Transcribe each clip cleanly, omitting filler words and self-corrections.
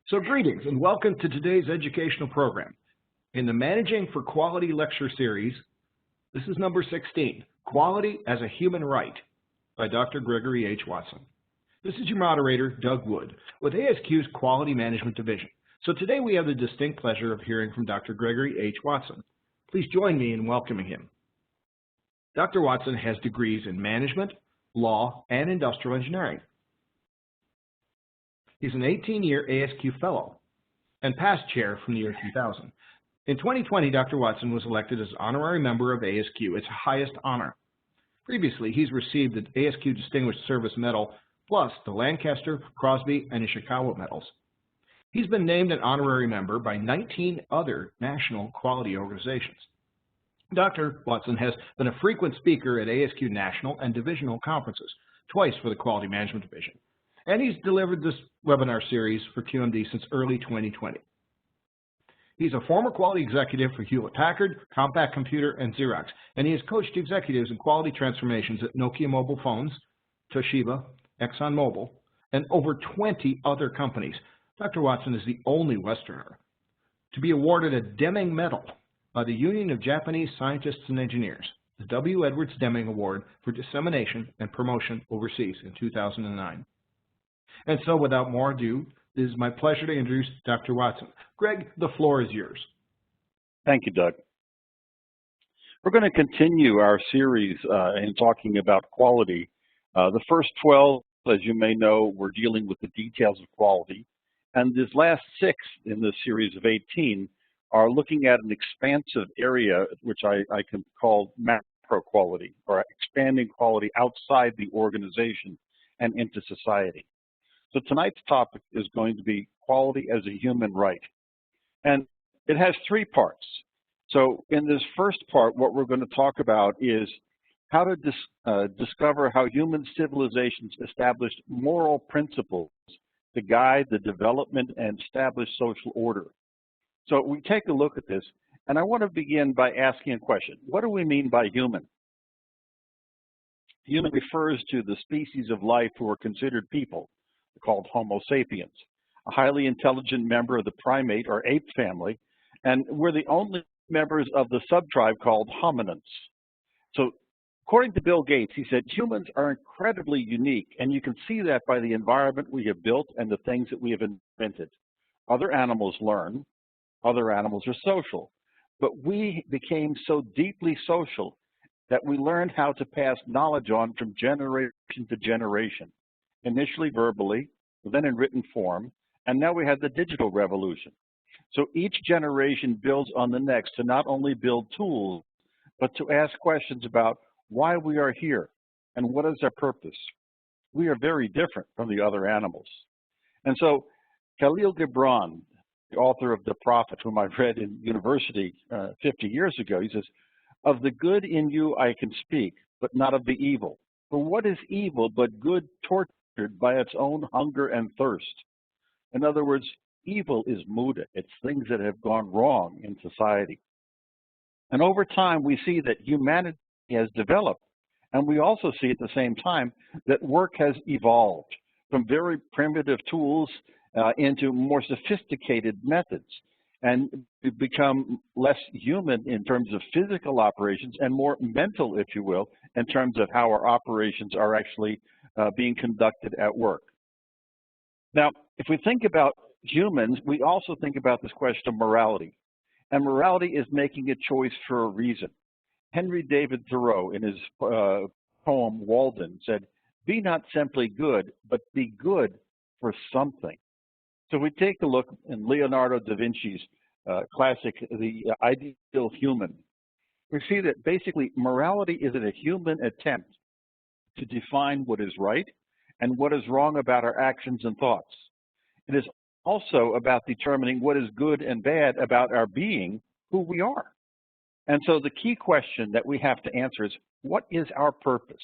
So greetings and welcome to today's educational program. In the Managing for Quality lecture series, this is number 16, Quality as a Human Right by Dr. Gregory H. Watson. This is your moderator, Doug Wood, with ASQ's Quality Management Division. So today we have the distinct pleasure of hearing from Dr. Gregory H. Watson. Please join me in welcoming him. Dr. Watson has degrees in management, law, and industrial engineering. He's an 18-year ASQ Fellow and past chair from the year 2000. In 2020, Dr. Watson was elected as honorary member of ASQ, its highest honor. Previously, he's received the ASQ Distinguished Service Medal, plus the Lancaster, Crosby, and Ishikawa medals. He's been named an honorary member by 19 other national quality organizations. Dr. Watson has been a frequent speaker at ASQ national and divisional conferences, twice for the Quality Management Division. And he's delivered this webinar series for QMD since early 2020. He's a former quality executive for Hewlett-Packard, Compaq Computer, and Xerox, and he has coached executives in quality transformations at Nokia Mobile Phones, Toshiba, ExxonMobil, and over 20 other companies. Dr. Watson is the only Westerner to be awarded a Deming Medal by the Union of Japanese Scientists and Engineers, the W. Edwards Deming Award for Dissemination and Promotion Overseas in 2009. And so, without more ado, it is my pleasure to introduce Dr. Watson. Greg, the floor is yours. Thank you, Doug. We're going to continue our series in talking about quality. The first 12, as you may know, we're dealing with the details of quality. And these last 6 in this series of 18 are looking at an expansive area, which I can call macro-quality, or expanding quality outside the organization and into society. So tonight's topic is going to be quality as a human right. And it has 3 parts. So in this first part, what we're going to talk about is how to discover how human civilizations established moral principles to guide the development and establish social order. So we take a look at this, and I want to begin by asking a question. What do we mean by human? Human refers to the species of life who are considered people, called homo sapiens, a highly intelligent member of the primate or ape family, and we're the only members of the subtribe called hominins. So according to Bill Gates, he said humans are incredibly unique, and you can see that by the environment we have built and the things that we have invented. Other animals learn, other animals are social, but we became so deeply social that we learned how to pass knowledge on from generation to generation. Initially verbally, then in written form, and now we have the digital revolution. So each generation builds on the next to not only build tools, but to ask questions about why we are here and what is our purpose. We are very different from the other animals. And so Khalil Gibran, the author of The Prophet, whom I read in university 50 years ago, he says, "Of the good in you I can speak, but not of the evil. For what is evil but good tortured by its own hunger and thirst?" In other words, evil is muda. It's things that have gone wrong in society. And over time, we see that humanity has developed. And we also see at the same time that work has evolved from very primitive tools into more sophisticated methods. And we've become less human in terms of physical operations and more mental, if you will, in terms of how our operations are actually being conducted at work. Now, if we think about humans, we also think about this question of morality. And morality is making a choice for a reason. Henry David Thoreau, in his poem Walden, said, "Be not simply good, but be good for something." So we take a look in Leonardo da Vinci's classic, The Ideal Human. We see that basically morality is a human attempt to define what is right and what is wrong about our actions and thoughts. It is also about determining what is good and bad about our being, who we are. And so the key question that we have to answer is, what is our purpose?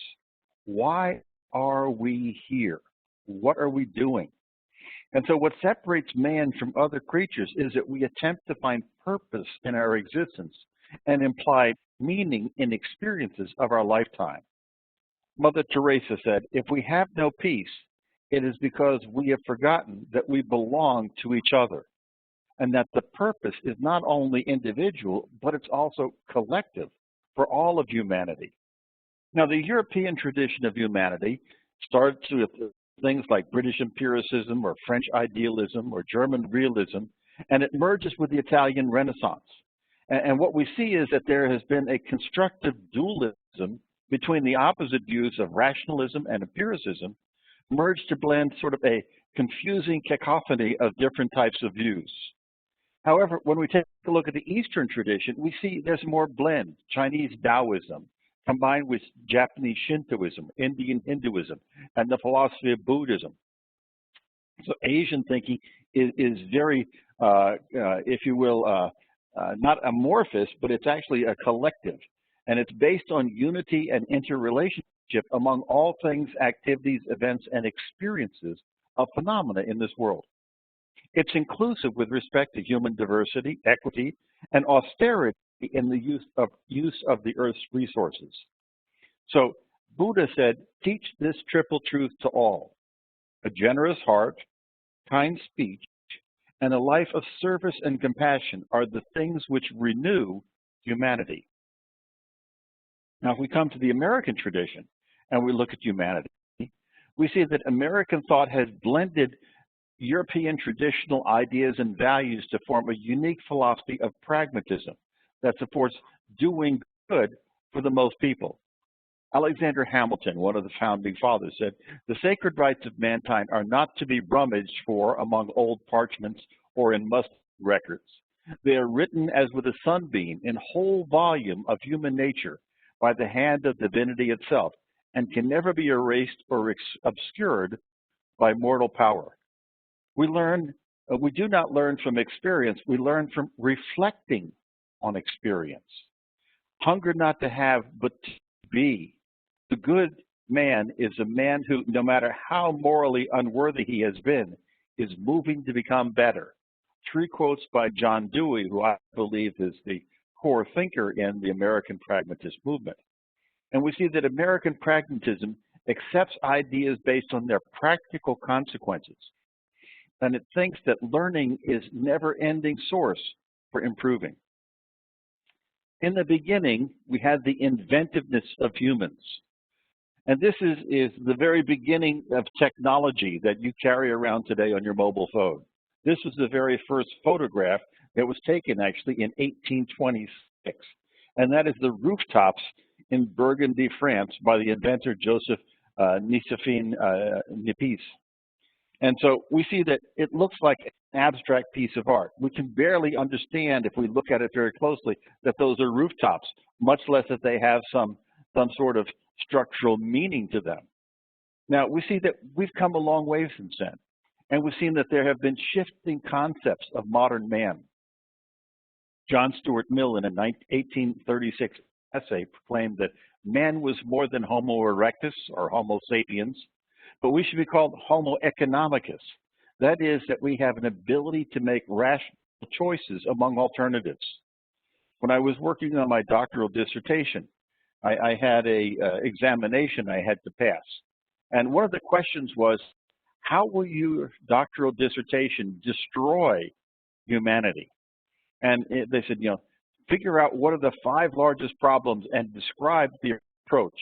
Why are we here? What are we doing? And so what separates man from other creatures is that we attempt to find purpose in our existence and imply meaning in experiences of our lifetime. Mother Teresa said, "If we have no peace, it is because we have forgotten that we belong to each other, and that the purpose is not only individual, but it's also collective for all of humanity. Now, the European tradition of humanity starts with things like British empiricism or French idealism or German realism, and it merges with the Italian Renaissance. And what we see is that there has been a constructive dualism between the opposite views of rationalism and empiricism, merged to blend sort of a confusing cacophony of different types of views. However, when we take a look at the Eastern tradition, we see there's more blend. Chinese Taoism combined with Japanese Shintoism, Indian Hinduism, and the philosophy of Buddhism. So Asian thinking is very, if you will, not amorphous, but it's actually a collective. And it's based on unity and interrelationship among all things, activities, events, and experiences of phenomena in this world. It's inclusive with respect to human diversity, equity, and austerity in the use of the Earth's resources. So Buddha said, teach this triple truth to all: a generous heart, kind speech, and a life of service and compassion are the things which renew humanity. Now, if we come to the American tradition and we look at humanity, we see that American thought has blended European traditional ideas and values to form a unique philosophy of pragmatism that supports doing good for the most people. Alexander Hamilton, one of the founding fathers, said, "The sacred rights of mankind are not to be rummaged for among old parchments or in musty records. They are written as with a sunbeam in whole volume of human nature by the hand of divinity itself, and can never be erased or obscured by mortal power." We do not learn from experience, we learn from reflecting on experience. Hunger not to have, but to be. The good man is a man who, no matter how morally unworthy he has been, is moving to become better. 3 quotes by John Dewey, who I believe is the core thinker in the American pragmatist movement. And we see that American pragmatism accepts ideas based on their practical consequences. And it thinks that learning is never-ending source for improving. In the beginning, we had the inventiveness of humans. And this is the very beginning of technology that you carry around today on your mobile phone. This was the very first photograph that was taken actually in 1826. And that is the rooftops in Burgundy, France by the inventor Joseph Niépce. And so we see that it looks like an abstract piece of art. We can barely understand, if we look at it very closely, that those are rooftops, much less that they have some sort of structural meaning to them. Now, we see that we've come a long way since then, and we've seen that there have been shifting concepts of modern man. John Stuart Mill, in an 1836 essay, proclaimed that man was more than Homo erectus or Homo sapiens, but we should be called Homo economicus. That is, that we have an ability to make rational choices among alternatives. When I was working on my doctoral dissertation, I had a examination I had to pass. And one of the questions was, how will your doctoral dissertation destroy humanity? And they said, figure out what are the 5 largest problems and describe the approach.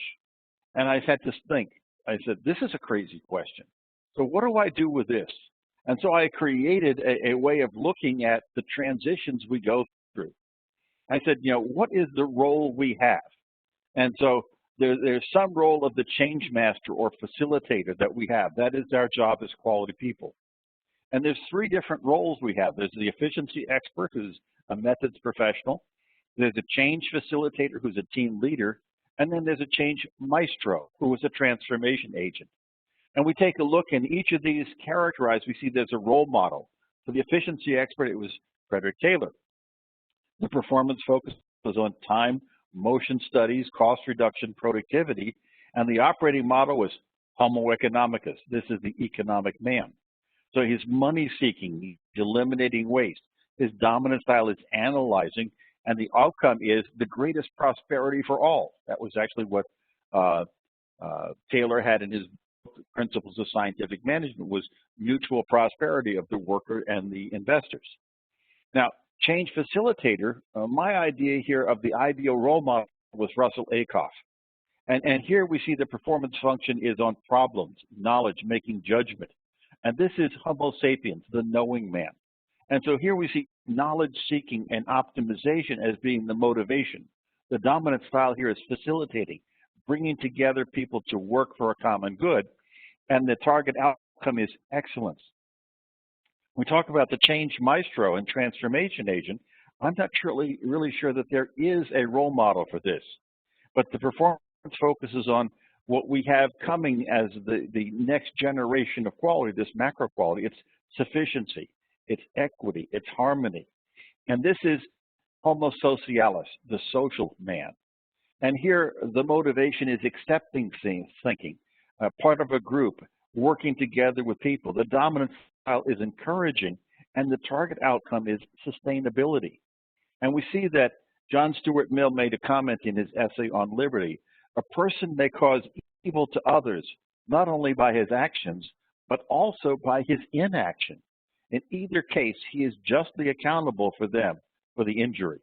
And I had to think. I said, this is a crazy question. So what do I do with this? And so I created a way of looking at the transitions we go through. I said, what is the role we have? And so there's some role of the change master or facilitator that we have. That is our job as quality people. And there's 3 different roles we have. There's the efficiency expert, who's a methods professional. There's a change facilitator, who's a team leader. And then there's a change maestro, who is a transformation agent. And we take a look, and each of these characterized, we see there's a role model. For the efficiency expert, it was Frederick Taylor. The performance focus was on time, motion studies, cost reduction, productivity, and the operating model was homo economicus. This is the economic man. So he's money-seeking, he's eliminating waste. His dominant style is analyzing, and the outcome is the greatest prosperity for all. That was actually what Taylor had in his book, principles of scientific management was mutual prosperity of the worker and the investors. Now, change facilitator, my idea here of the ideal role model was Russell Ackoff. And here we see the performance function is on problems, knowledge, making judgment. And this is homo sapiens, the knowing man. And so here we see knowledge seeking and optimization as being the motivation. The dominant style here is facilitating, bringing together people to work for a common good, and the target outcome is excellence. We talk about the change maestro and transformation agent. I'm not really sure that there is a role model for this, but the performance focuses on what we have coming as the next generation of quality, this macro quality. It's sufficiency, it's equity, it's harmony. And this is homo socialius, the social man. And here the motivation is accepting thinking, part of a group, working together with people. The dominant style is encouraging, and the target outcome is sustainability. And we see that John Stuart Mill made a comment in his essay on liberty. A person may cause evil to others, not only by his actions, but also by his inaction. In either case, he is justly accountable for them, for the injury.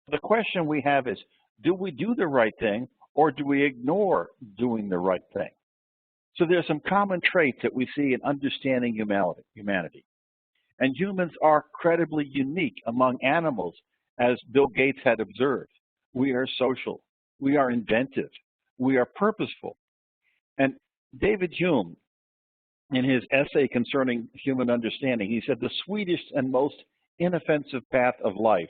The question we have is, do we do the right thing, or do we ignore doing the right thing? So there's some common traits that we see in understanding humanity. And humans are credibly unique among animals, as Bill Gates had observed. We are social. We are inventive. We are purposeful. And David Hume, in his essay concerning human understanding, he said, the sweetest and most inoffensive path of life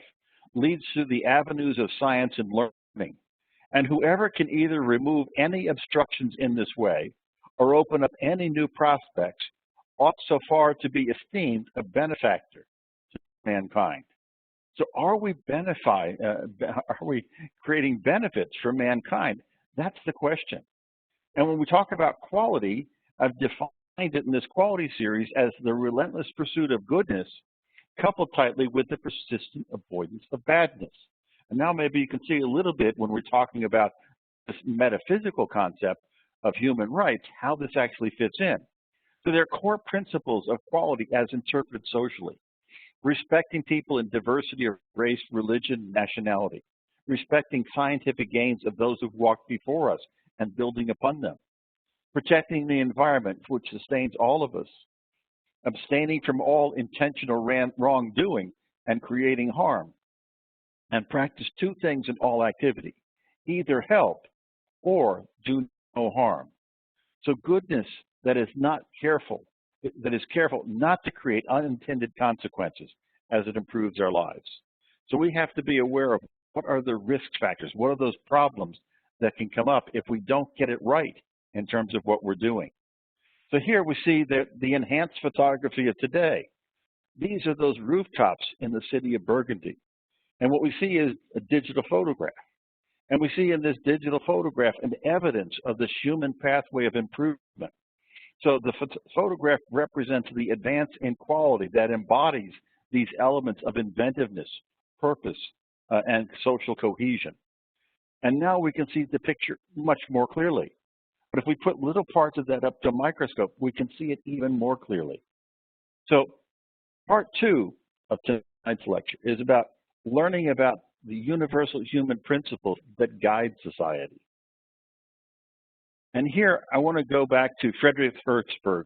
leads through the avenues of science and learning. And whoever can either remove any obstructions in this way or open up any new prospects ought so far to be esteemed a benefactor to mankind. So are we creating benefits for mankind? That's the question. And when we talk about quality, I've defined it in this quality series as the relentless pursuit of goodness coupled tightly with the persistent avoidance of badness. And now maybe you can see a little bit when we're talking about this metaphysical concept of human rights, how this actually fits in. So there are core principles of quality as interpreted socially. Respecting people in diversity of race, religion, nationality. Respecting scientific gains of those who've walked before us and building upon them. Protecting the environment which sustains all of us. Abstaining from all intentional wrongdoing and creating harm. And practice two things in all activity, either help or do no harm. So goodness that is careful not to create unintended consequences as it improves our lives. So we have to be aware of what are the risk factors, what are those problems that can come up if we don't get it right in terms of what we're doing. So here we see the enhanced photography of today. These are those rooftops in the city of Burgundy. And what we see is a digital photograph. And we see in this digital photograph an evidence of this human pathway of improvement. So the photograph represents the advance in quality that embodies these elements of inventiveness, purpose, and social cohesion. And now we can see the picture much more clearly. But if we put little parts of that up to a microscope, we can see it even more clearly. So part 2 of tonight's lecture is about learning about the universal human principles that guide society. And here I want to go back to Frederick Herzberg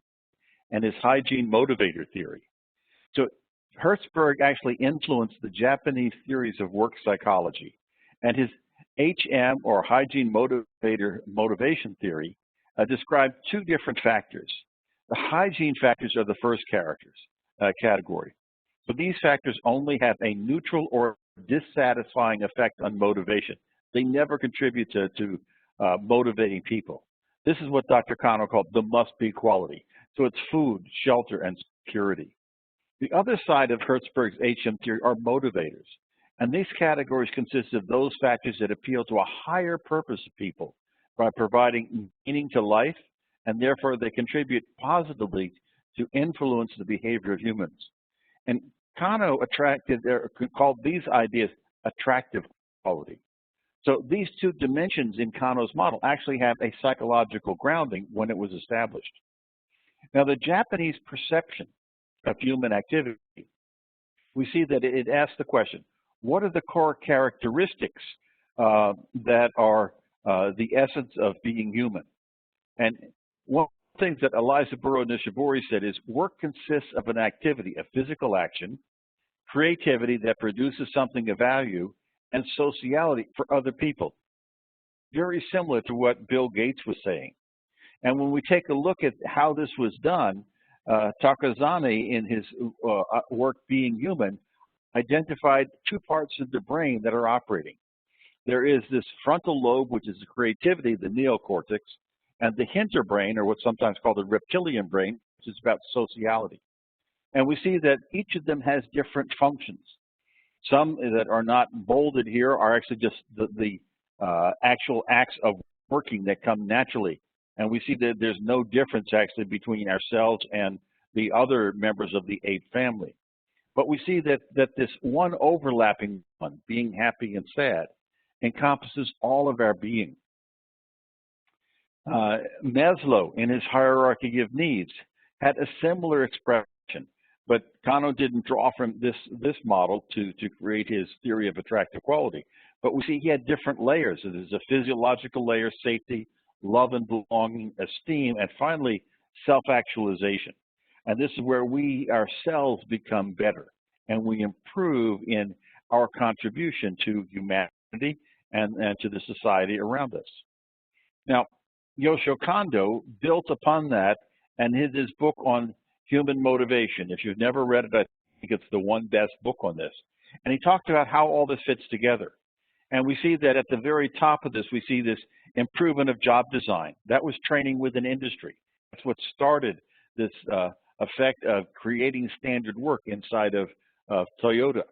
and his hygiene motivator theory. So Herzberg actually influenced the Japanese theories of work psychology, and his HM, or hygiene motivation theory, described two different factors. The hygiene factors are the first category. So these factors only have a neutral or dissatisfying effect on motivation. They never contribute to motivating people. This is what Dr. Kano called the must-be quality. So it's food, shelter, and security. The other side of Herzberg's HM theory are motivators. And these categories consist of those factors that appeal to a higher purpose of people by providing meaning to life, and therefore they contribute positively to influence the behavior of humans. And Kano called these ideas attractive quality. So these two dimensions in Kano's model actually have a psychological grounding when it was established. Now, the Japanese perception of human activity, we see that it asks the question, what are the core characteristics that are the essence of being human? And one of the things that Eliza Burrow Nishibori said is work consists of an activity, a physical action, creativity that produces something of value, and sociality for other people. Very similar to what Bill Gates was saying. And when we take a look at how this was done, Takazane, in his work Being Human, identified two parts of the brain that are operating. There is this frontal lobe, which is the creativity, the neocortex, and the hinterbrain, or what's sometimes called the reptilian brain, which is about sociality. And we see that each of them has different functions. Some that are not bolded here are actually just the actual acts of working that come naturally. And we see that there's no difference actually between ourselves and the other members of the ape family. But we see that this one overlapping one, being happy and sad, encompasses all of our being. Maslow, in his hierarchy of needs, had a similar expression. But Kano didn't draw from this model to create his theory of attractive quality. But we see he had different layers. So there's a physiological layer, safety, love and belonging, esteem, and finally, self-actualization. And this is where we ourselves become better and we improve in our contribution to humanity and to the society around us. Now, Yoshio Kondo built upon that and in his book on human motivation. If you've never read it, I think it's the one best book on this. And he talked about how all this fits together. And we see that at the very top of this, we see this improvement of job design. That was training within industry. That's what started this effect of creating standard work inside of Toyota.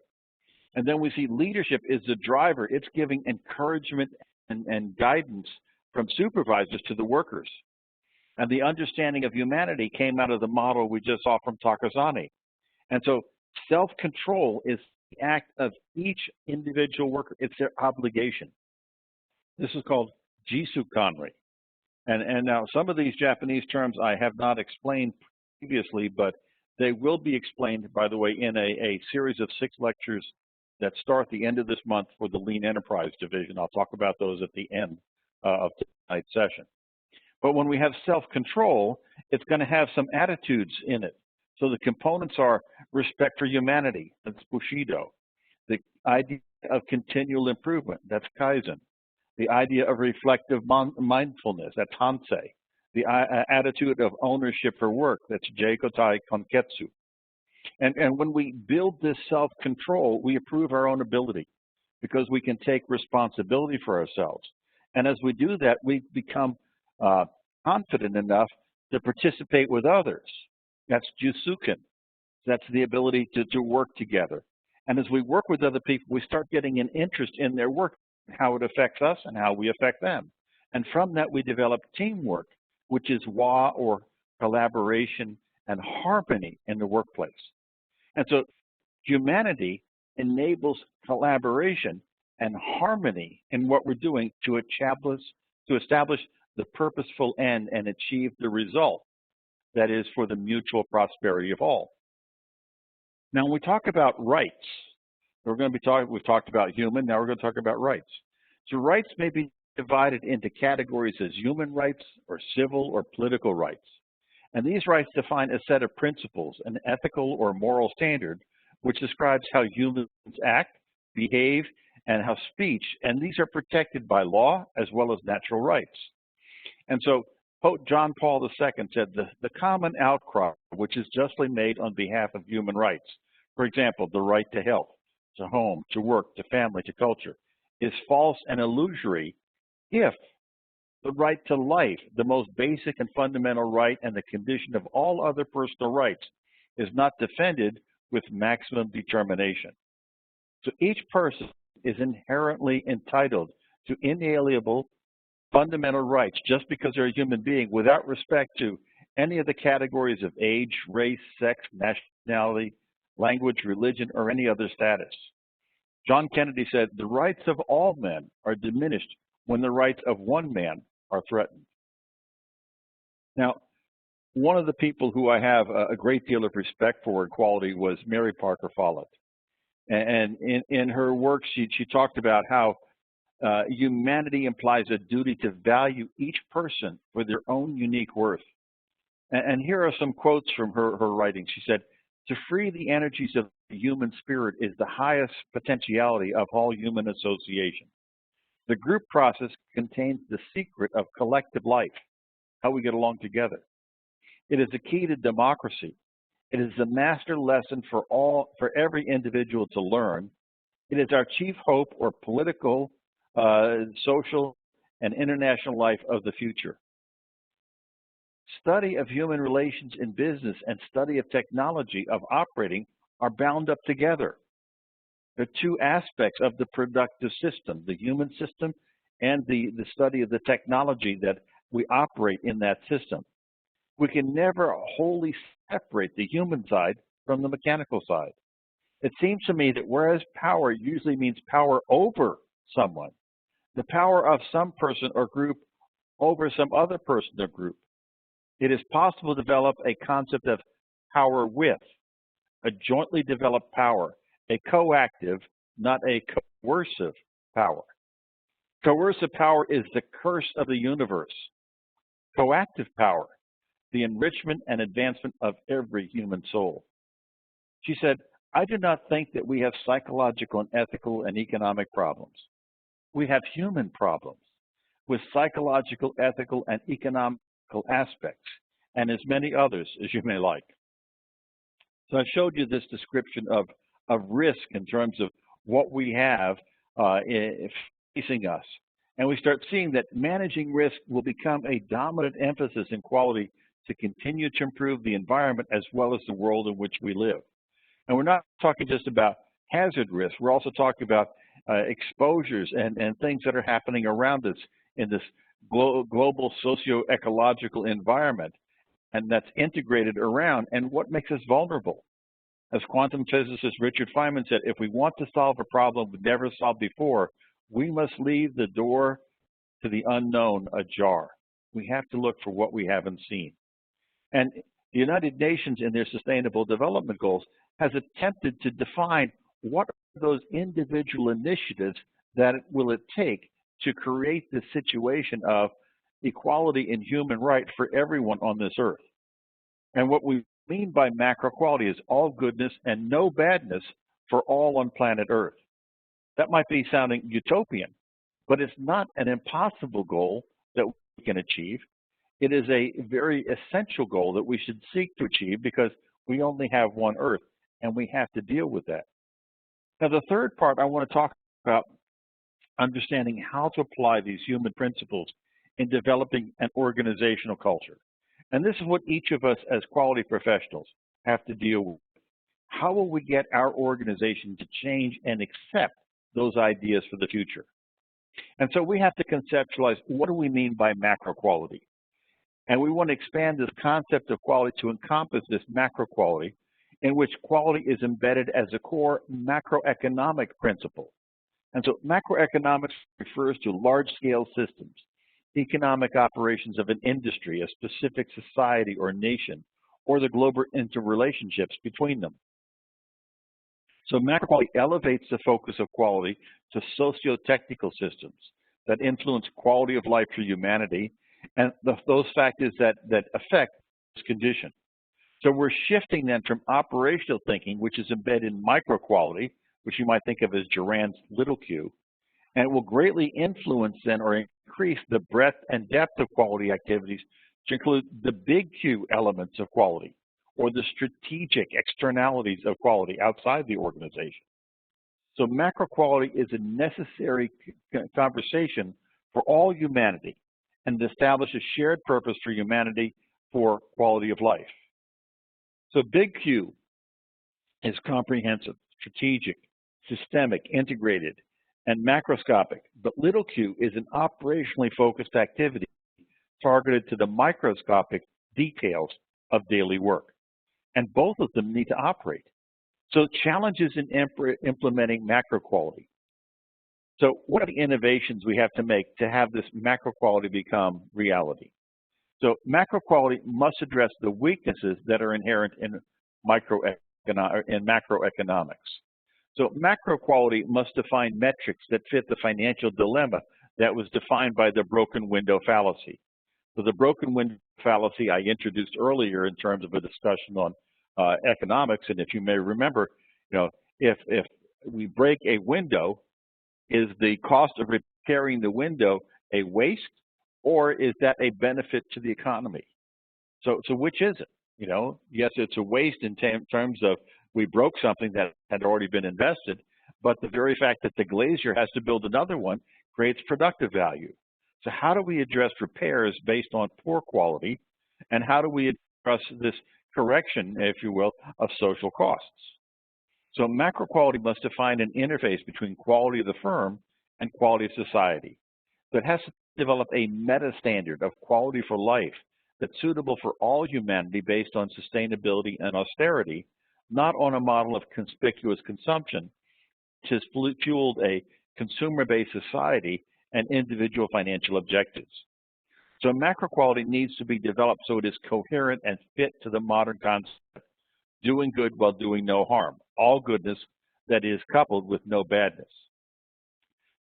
And then we see leadership is the driver. It's giving encouragement and guidance from supervisors to the workers. And the understanding of humanity came out of the model we just saw from Takazane. And so self-control is the act of each individual worker. It's their obligation. This is called jisukanri. And now some of these Japanese terms I have not explained previously, but they will be explained, by the way, in a series of 6 lectures that start the end of this month for the Lean Enterprise Division. I'll talk about those at the end of tonight's session. But when we have self-control, it's going to have some attitudes in it. So the components are respect for humanity, that's Bushido. The idea of continual improvement, that's Kaizen. The idea of reflective mindfulness, that's Hansei. The attitude of ownership for work, that's Jeikotai Konketsu. And when we build this self-control, we improve our own ability because we can take responsibility for ourselves. And as we do that, we become confident enough to participate with others. That's Jusuken. That's the ability to work together. And as we work with other people, we start getting an interest in their work, how it affects us and how we affect them. And from that, we develop teamwork, which is wa, or collaboration and harmony in the workplace. And so humanity enables collaboration and harmony in what we're doing to establish the purposeful end and achieve the result that is for the mutual prosperity of all. Now, when we talk about rights, we've talked about human, now we're going to talk about rights. So rights may be divided into categories as human rights or civil or political rights. And these rights define a set of principles, an ethical or moral standard, which describes how humans act, behave, and how speech, and these are protected by law as well as natural rights. And so Pope John Paul II said the common outcry, which is justly made on behalf of human rights, for example, the right to health, to home, to work, to family, to culture, is false and illusory if the right to life, the most basic and fundamental right and the condition of all other personal rights, is not defended with maximum determination. So each person is inherently entitled to inalienable fundamental rights just because they're a human being without respect to any of the categories of age, race, sex, nationality, language, religion, or any other status. John Kennedy said, "The rights of all men are diminished when the rights of one man are threatened." Now, one of the people who I have a great deal of respect for in quality was Mary Parker Follett. And in her work, she talked about how humanity implies a duty to value each person for their own unique worth. And here are some quotes from her writing. She said, "To free the energies of the human spirit is the highest potentiality of all human association. The group process contains the secret of collective life, how we get along together. It is the key to democracy. It is the master lesson for every individual to learn. It is our chief hope or political, social, and international life of the future. Study of human relations in business and study of technology of operating are bound up together. There are two aspects of the productive system, the human system and the study of the technology that we operate in that system. We can never wholly separate the human side from the mechanical side. It seems to me that whereas power usually means power over someone, the power of some person or group over some other person or group, it is possible to develop a concept of power with, a jointly developed power, a coactive, not a coercive power. Coercive power is the curse of the universe. Coactive power, the enrichment and advancement of every human soul." She said, "I do not think that we have psychological and ethical and economic problems. We have human problems with psychological, ethical, and economical aspects, and as many others as you may like." So I showed you this description of risk in terms of what we have facing us. And we start seeing that managing risk will become a dominant emphasis in quality to continue to improve the environment as well as the world in which we live. And we're not talking just about hazard risk. We're also talking about exposures and things that are happening around us in this global socio-ecological environment, and that's integrated around, and what makes us vulnerable. As quantum physicist Richard Feynman said, if we want to solve a problem we've never solved before, we must leave the door to the unknown ajar. We have to look for what we haven't seen. And the United Nations in their Sustainable Development Goals has attempted to define what are those individual initiatives that will it take to create this situation of equality and human right for everyone on this earth. And what we mean by macro-quality is all goodness and no badness for all on planet Earth. That might be sounding utopian, but it's not an impossible goal that we can achieve. It is a very essential goal that we should seek to achieve because we only have one Earth and we have to deal with that. Now, the third part I want to talk about understanding how to apply these human principles in developing an organizational culture. And this is what each of us as quality professionals have to deal with. How will we get our organization to change and accept those ideas for the future? And so we have to conceptualize, what do we mean by macro-quality? And we want to expand this concept of quality to encompass this macro-quality, in which quality is embedded as a core macroeconomic principle. And so macroeconomics refers to large-scale systems, economic operations of an industry, a specific society or nation, or the global interrelationships between them. So macro-quality elevates the focus of quality to socio-technical systems that influence quality of life for humanity and those factors that affect this condition. So we're shifting then from operational thinking, which is embedded in micro-quality, which you might think of as Duran's little q, and it will greatly influence then or increase the breadth and depth of quality activities to include the big Q elements of quality or the strategic externalities of quality outside the organization. So macro quality is a necessary conversation for all humanity and to establish a shared purpose for humanity for quality of life. So big Q is comprehensive, strategic, systemic, integrated, and macroscopic, but little q is an operationally focused activity targeted to the microscopic details of daily work. And both of them need to operate. So challenges in implementing macro-quality. So what are the innovations we have to make to have this macro-quality become reality? So macro-quality must address the weaknesses that are inherent in macroeconomics. So macro-quality must define metrics that fit the financial dilemma that was defined by the broken window fallacy. So the broken window fallacy I introduced earlier in terms of a discussion on economics, and if you may remember, if we break a window, is the cost of repairing the window a waste, or is that a benefit to the economy? So which is it? Yes, it's a waste in terms of we broke something that had already been invested, but the very fact that the glazier has to build another one creates productive value. So how do we address repairs based on poor quality, and how do we address this correction, if you will, of social costs? So macro-quality must define an interface between quality of the firm and quality of society. So it has to develop a meta-standard of quality for life that's suitable for all humanity based on sustainability and austerity, not on a model of conspicuous consumption, which has fueled a consumer-based society and individual financial objectives. So macro-quality needs to be developed so it is coherent and fit to the modern concept, doing good while doing no harm, all goodness that is coupled with no badness.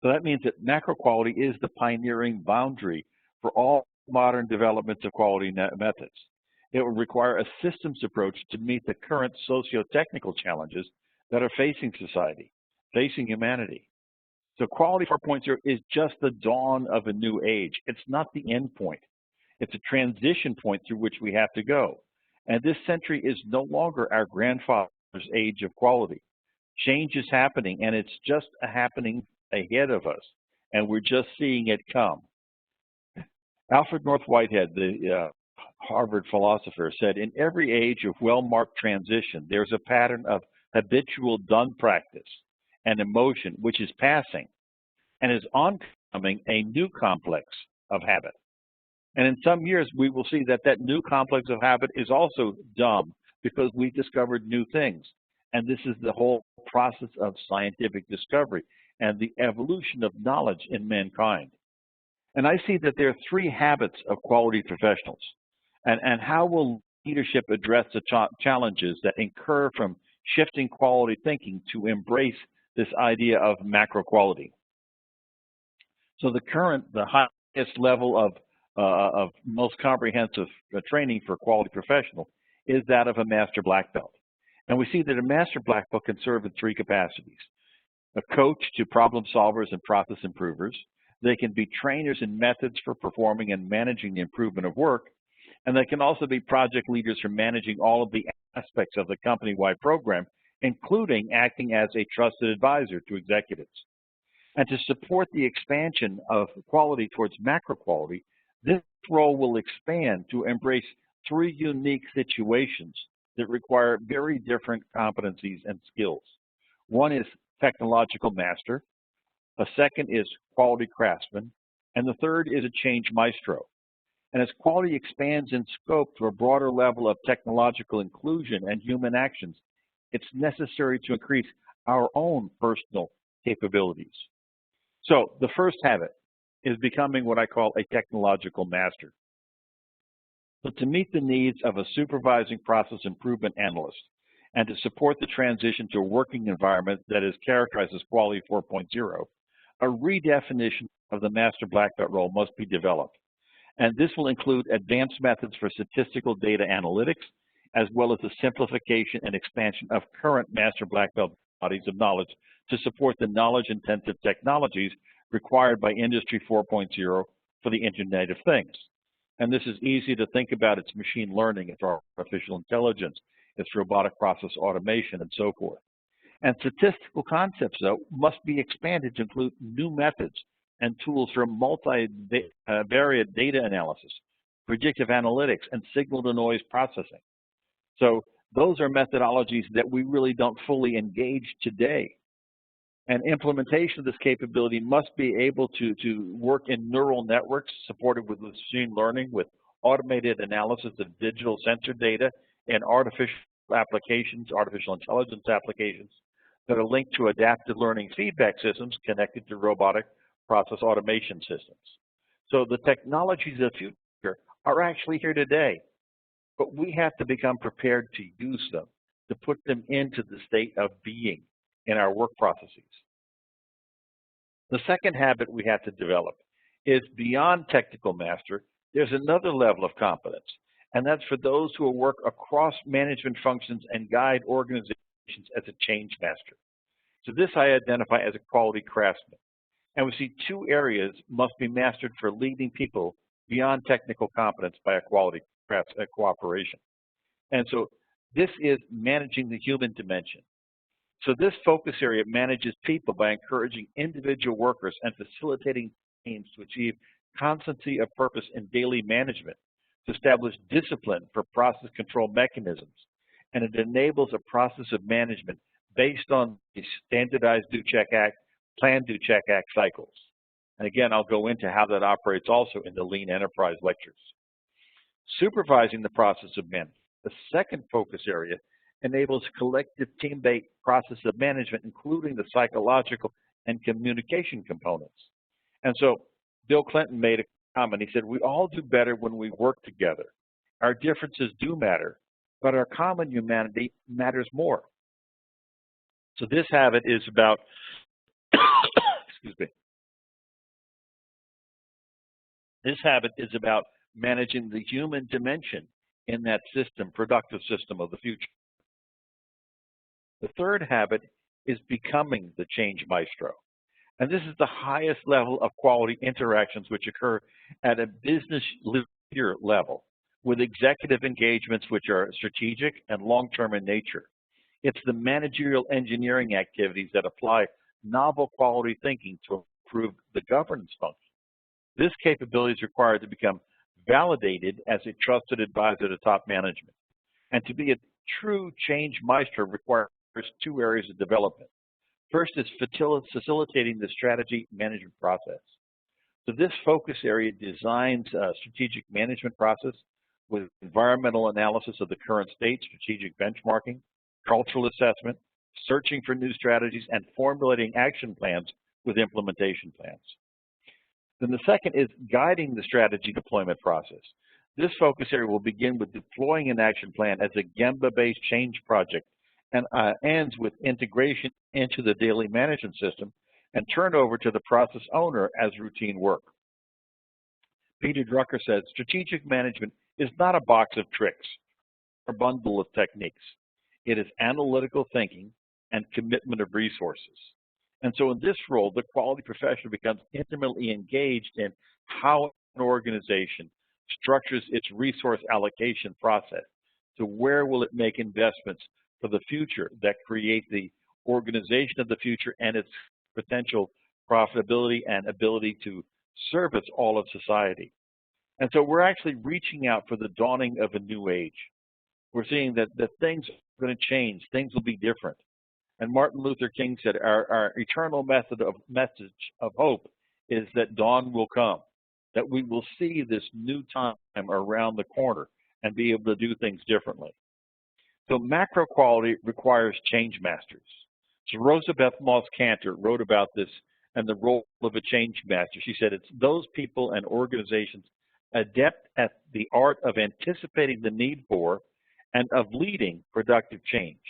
So that means that macro-quality is the pioneering boundary for all modern developments of quality methods. It will require a systems approach to meet the current socio-technical challenges that are facing society, facing humanity. So quality 4.0 is just the dawn of a new age. It's not the end point. It's a transition point through which we have to go. And this century is no longer our grandfather's age of quality. Change is happening, and it's just happening ahead of us, and we're just seeing it come. Alfred North Whitehead, the Harvard philosopher, said, in every age of well-marked transition, there's a pattern of habitual done practice and emotion which is passing and is oncoming a new complex of habit. And in some years, we will see that that new complex of habit is also dumb because we've discovered new things. And this is the whole process of scientific discovery and the evolution of knowledge in mankind. And I see that there are three habits of quality professionals. And how will leadership address the challenges that incur from shifting quality thinking to embrace this idea of macro quality? So the highest level of most comprehensive training for a quality professional is that of a master black belt. And we see that a master black belt can serve in three capacities: a coach to problem solvers and process improvers. They can be trainers in methods for performing and managing the improvement of work. And they can also be project leaders for managing all of the aspects of the company-wide program, including acting as a trusted advisor to executives. And to support the expansion of quality towards macro quality, this role will expand to embrace three unique situations that require very different competencies and skills. One is technological master, a second is quality craftsman, and the third is a change maestro. And as quality expands in scope to a broader level of technological inclusion and human actions, it's necessary to increase our own personal capabilities. So the first habit is becoming what I call a technological master. But to meet the needs of a supervising process improvement analyst and to support the transition to a working environment that is characterized as quality 4.0, a redefinition of the master black belt role must be developed. And this will include advanced methods for statistical data analytics, as well as the simplification and expansion of current master black belt bodies of knowledge to support the knowledge-intensive technologies required by Industry 4.0 for the Internet of Things. And this is easy to think about. It's machine learning, it's artificial intelligence, it's robotic process automation, and so forth. And statistical concepts, though, must be expanded to include new methods and tools for multivariate data analysis, predictive analytics, and signal-to-noise processing. So those are methodologies that we really don't fully engage today. And implementation of this capability must be able to work in neural networks supported with machine learning, with automated analysis of digital sensor data and artificial applications, artificial intelligence applications that are linked to adaptive learning feedback systems connected to robotic process automation systems. So the technologies of the future are actually here today, but we have to become prepared to use them, to put them into the state of being in our work processes. The second habit we have to develop is beyond technical master, there's another level of competence, and that's for those who will work across management functions and guide organizations as a change master. So this I identify as a quality craftsman. And we see two areas must be mastered for leading people beyond technical competence by a quality cooperation. And so this is managing the human dimension. So this focus area manages people by encouraging individual workers and facilitating teams to achieve constancy of purpose in daily management, to establish discipline for process control mechanisms, and it enables a process of management based on the standardized do, check, act, plan, do, check, act cycles. And again, I'll go into how that operates also in the Lean Enterprise lectures. Supervising the process of management, the second focus area, enables collective team-based process of management, including the psychological and communication components. And so Bill Clinton made a comment. He said, we all do better when we work together. Our differences do matter, but our common humanity matters more. So this habit is about, excuse me, this habit is about managing the human dimension in that system, productive system of the future. The third habit is becoming the change maestro. And this is the highest level of quality interactions which occur at a business leader level with executive engagements which are strategic and long-term in nature. It's the managerial engineering activities that apply novel quality thinking to improve the governance function. This capability is required to become validated as a trusted advisor to top management. And to be a true change maestro requires two areas of development. First is facilitating the strategy management process. So this focus area designs a strategic management process with environmental analysis of the current state, strategic benchmarking, cultural assessment, searching for new strategies, and formulating action plans with implementation plans. Then the second is guiding the strategy deployment process. This focus area will begin with deploying an action plan as a Gemba-based change project and ends with integration into the daily management system and turnover to the process owner as routine work. Peter Drucker said, strategic management is not a box of tricks or bundle of techniques. It is analytical thinking and commitment of resources. And so in this role, the quality professional becomes intimately engaged in how an organization structures its resource allocation process. So where will it make investments for the future that create the organization of the future and its potential profitability and ability to service all of society. And so we're actually reaching out for the dawning of a new age. We're seeing that things are going to change, things will be different. And Martin Luther King said our eternal message of hope is that dawn will come, that we will see this new time around the corner and be able to do things differently. So macro quality requires change masters. So Rosa Beth Moss Cantor wrote about this and the role of a change master. She said it's those people and organizations adept at the art of anticipating the need for and of leading productive change.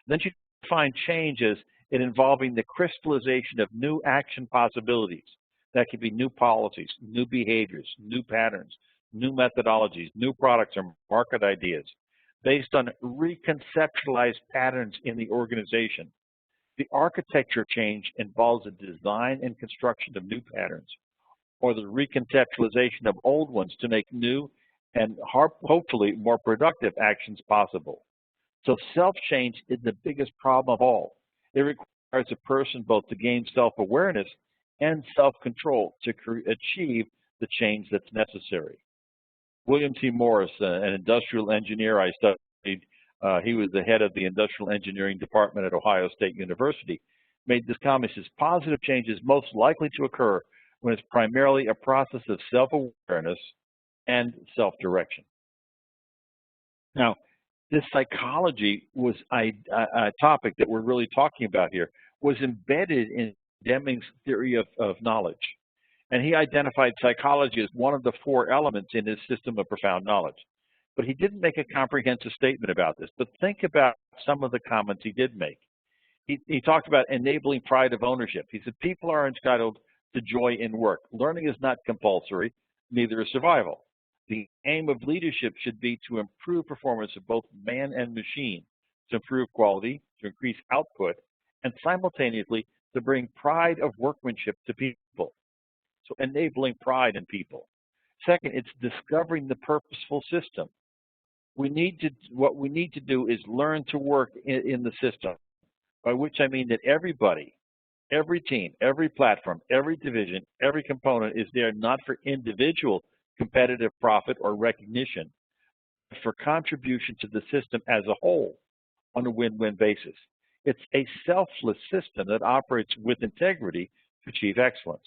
Then she defined change as it involving the crystallization of new action possibilities. That could be new policies, new behaviors, new patterns, new methodologies, new products or market ideas based on reconceptualized patterns in the organization. The architecture change involves the design and construction of new patterns or the reconceptualization of old ones to make new and hopefully more productive actions possible. So self-change is the biggest problem of all. It requires a person both to gain self-awareness and self-control to achieve the change that's necessary. William T. Morris, an industrial engineer I studied, he was the head of the industrial engineering department at Ohio State University, made this comment. He says, positive change is most likely to occur when it's primarily a process of self-awareness and self-direction. Now, this psychology was a topic that we're really talking about here, was embedded in Deming's theory of knowledge. And he identified psychology as one of the four elements in his system of profound knowledge. But he didn't make a comprehensive statement about this. But think about some of the comments he did make. He talked about enabling pride of ownership. He said people are entitled to joy in work. Learning is not compulsory, neither is survival. The aim of leadership should be to improve performance of both man and machine, to improve quality, to increase output, and simultaneously to bring pride of workmanship to people. So enabling pride in people. Second, it's discovering the purposeful system. What we need to do is learn to work in the system, by which I mean that everybody, every team, every platform, every division, every component is there not for individual competitive profit or recognition, but for contribution to the system as a whole on a win-win basis. It's a selfless system that operates with integrity to achieve excellence.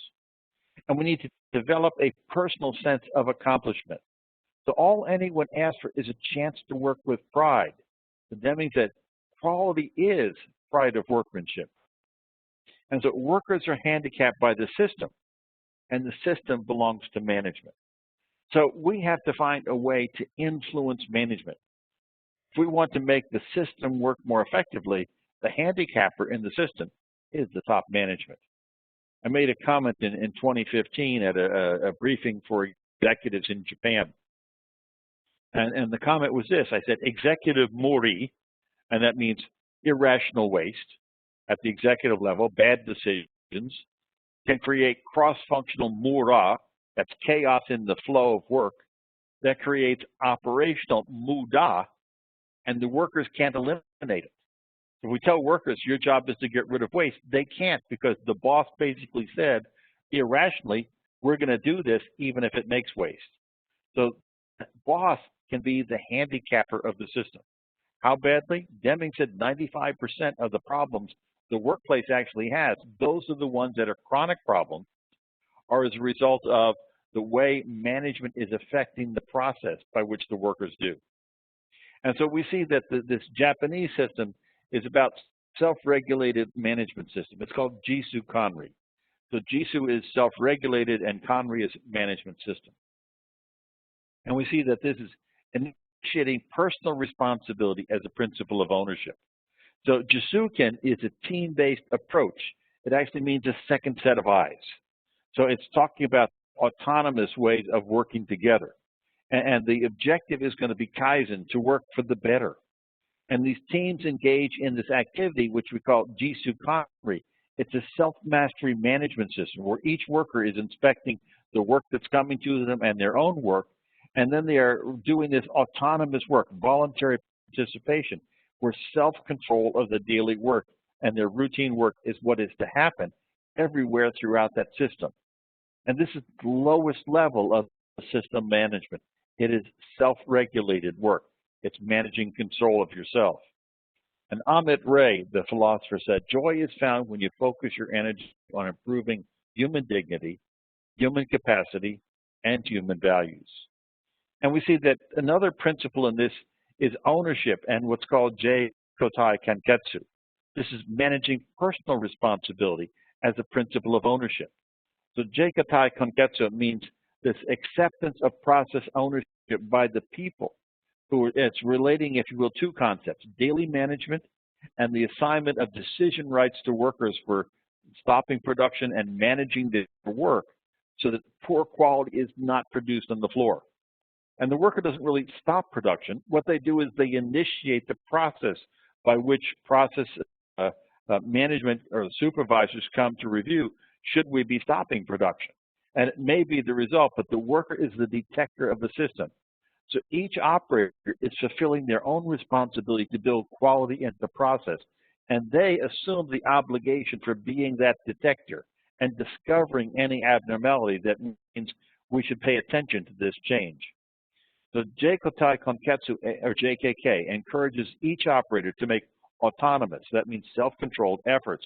And we need to develop a personal sense of accomplishment. So all anyone asks for is a chance to work with pride. So Deming said, quality is pride of workmanship. And so workers are handicapped by the system, and the system belongs to management. So we have to find a way to influence management. If we want to make the system work more effectively, the handicapper in the system is the top management. I made a comment in 2015 at a briefing for executives in Japan. And the comment was this. I said, executive mori, and that means irrational waste at the executive level, bad decisions, can create cross-functional mura, that's chaos in the flow of work, that creates operational muda, and the workers can't eliminate it. If we tell workers your job is to get rid of waste, they can't because the boss basically said, irrationally, we're going to do this even if it makes waste. So the boss can be the handicapper of the system. How badly? Deming said 95% of the problems the workplace actually has, those are the ones that are chronic problems, are as a result of the way management is affecting the process by which the workers do. And so we see that this Japanese system is about self-regulated management system. It's called Jisu Kanri. So Jisu is self-regulated and Kanri is management system. And we see that this is initiating personal responsibility as a principle of ownership. So Jisuken is a team-based approach. It actually means a second set of eyes. So it's talking about autonomous ways of working together. And the objective is going to be Kaizen, to work for the better. And these teams engage in this activity, which we call Jisu Kanri. It's a self-mastery management system where each worker is inspecting the work that's coming to them and their own work, and then they are doing this autonomous work, voluntary participation, where self-control of the daily work and their routine work is what is to happen everywhere throughout that system. And this is the lowest level of system management. It is self-regulated work. It's managing control of yourself. And Amit Ray, the philosopher, said, joy is found when you focus your energy on improving human dignity, human capacity, and human values. And we see that another principle in this is ownership and what's called Jei-Kotai Kanketsu. This is managing personal responsibility as a principle of ownership. So Jei-Kotai Kanketsu means this acceptance of process ownership by the people. It's relating, if you will, two concepts, daily management and the assignment of decision rights to workers for stopping production and managing their work so that poor quality is not produced on the floor. And the worker doesn't really stop production. What they do is they initiate the process by which process management or the supervisors come to review, should we be stopping production? And it may be the result, but the worker is the detector of the system. So each operator is fulfilling their own responsibility to build quality into the process, and they assume the obligation for being that detector and discovering any abnormality that means we should pay attention to this change. So Jei-Kotai Kanketsu, or JKK, encourages each operator to make autonomous, that means self-controlled efforts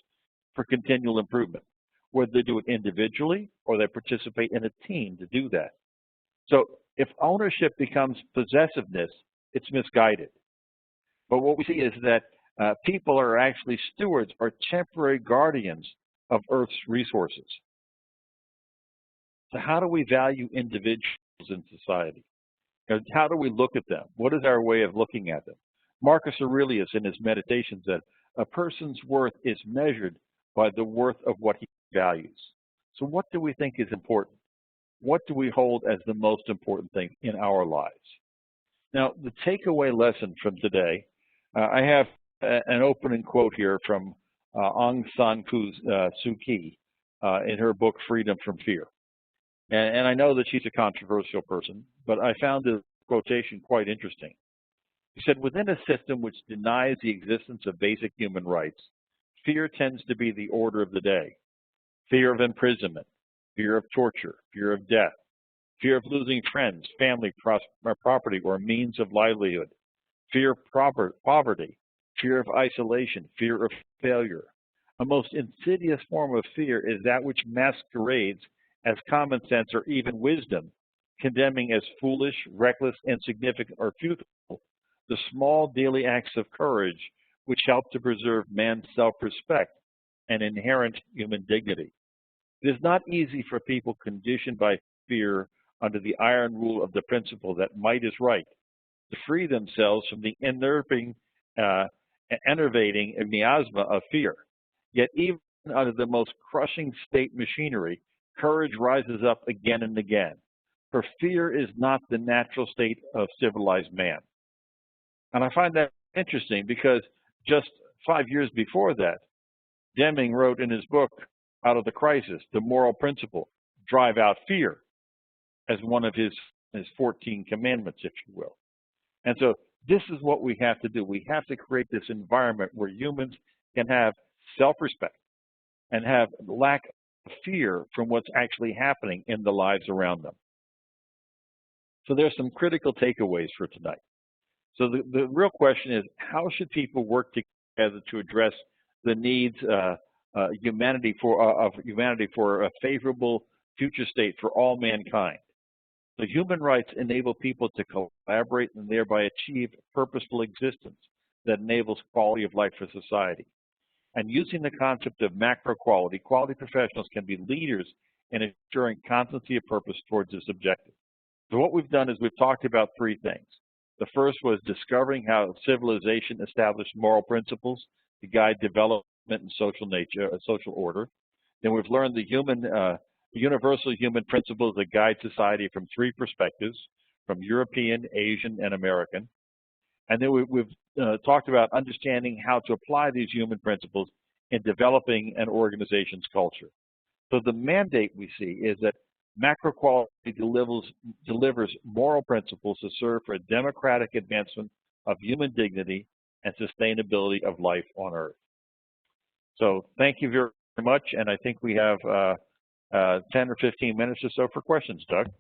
for continual improvement, whether they do it individually or they participate in a team to do that. So if ownership becomes possessiveness, it's misguided. But what we see is that people are actually stewards or temporary guardians of Earth's resources. So how do we value individuals in society? How do we look at them? What is our way of looking at them? Marcus Aurelius, in his Meditations, said, a person's worth is measured by the worth of what he values. So what do we think is important? What do we hold as the most important thing in our lives? Now, the takeaway lesson from today, I have an opening quote here from Aung San Suu Kyi in her book, Freedom from Fear. And I know that she's a controversial person, but I found this quotation quite interesting. He said, within a system which denies the existence of basic human rights, fear tends to be the order of the day. Fear of imprisonment, fear of torture, fear of death, fear of losing friends, family, property, or means of livelihood, fear of poverty, fear of isolation, fear of failure. A most insidious form of fear is that which masquerades as common sense or even wisdom, condemning as foolish, reckless, insignificant, or futile the small daily acts of courage which help to preserve man's self-respect and inherent human dignity. It is not easy for people conditioned by fear under the iron rule of the principle that might is right to free themselves from the enervating miasma of fear. Yet even under the most crushing state machinery, courage rises up again and again, for fear is not the natural state of civilized man. And I find that interesting because just 5 years before that, Deming wrote in his book, Out of the Crisis, the moral principle, drive out fear, as one of his 14 commandments, if you will. And so this is what we have to do. We have to create this environment where humans can have self-respect and have lack of fear from what's actually happening in the lives around them. So there's some critical takeaways for tonight. So the real question is, how should people work together to address the needs of humanity for a favorable future state for all mankind? So human rights enable people to collaborate and thereby achieve purposeful existence that enables quality of life for society. And using the concept of macro-quality, quality professionals can be leaders in ensuring constancy of purpose towards this objective. So what we've done is we've talked about three things. The first was discovering how civilization established moral principles to guide development and social order. Then we've learned the universal human principles that guide society from three perspectives, from European, Asian, and American. And then we've talked about understanding how to apply these human principles in developing an organization's culture. So the mandate we see is that macro-quality delivers moral principles to serve for a democratic advancement of human dignity and sustainability of life on Earth. So thank you very much, and I think we have 10 or 15 minutes or so for questions, Doug.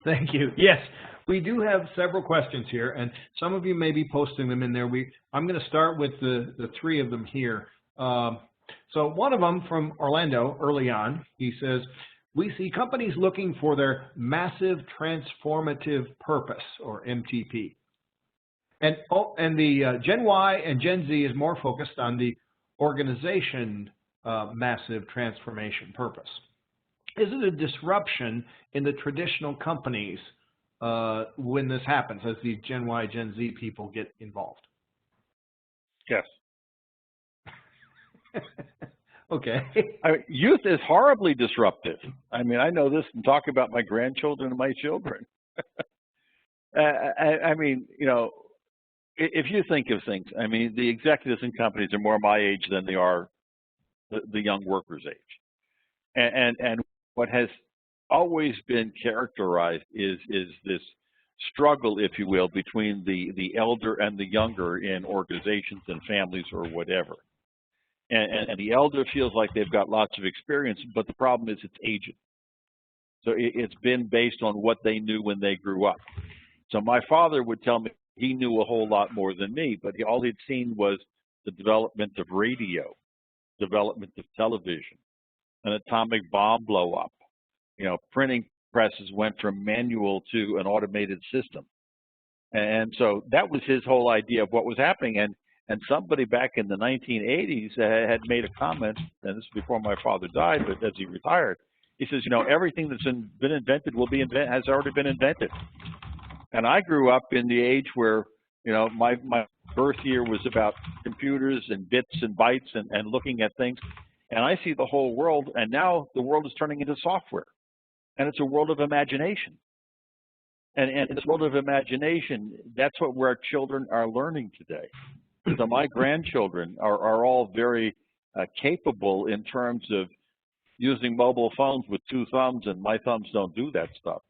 Thank you. Yes, we do have several questions here, and some of you may be posting them in there. I'm going to start with the three of them here. So one of them from Orlando early on, he says, we see companies looking for their massive transformative purpose, or MTP. And the Gen Y and Gen Z is more focused on the organization massive transformation purpose. Is it a disruption in the traditional companies when this happens, as these Gen Y, Gen Z people get involved? Yes. Okay. Youth is horribly disruptive. I mean, I know this and talk about my grandchildren and my children. I mean, you know, if you think of things, I mean, the executives in companies are more my age than they are the young workers' age. And what has always been characterized is this struggle, if you will, between the elder and the younger in organizations and families or whatever. And the elder feels like they've got lots of experience, but the problem is it's aging. So it's been based on what they knew when they grew up. So my father would tell me he knew a whole lot more than me, but all he'd seen was the development of radio, development of television, an atomic bomb blow up. You know, printing presses went from manual to an automated system. And so that was his whole idea of what was happening. And somebody back in the 1980s had made a comment, and this is before my father died, but as he retired, he says, you know, everything that's been invented has already been invented. And I grew up in the age where, you know, my birth year was about computers and bits and bytes and looking at things. And I see the whole world, and now the world is turning into software. And it's a world of imagination. And in this world of imagination, that's what our children are learning today. So my grandchildren are all very capable in terms of using mobile phones with 2 thumbs, and my thumbs don't do that stuff.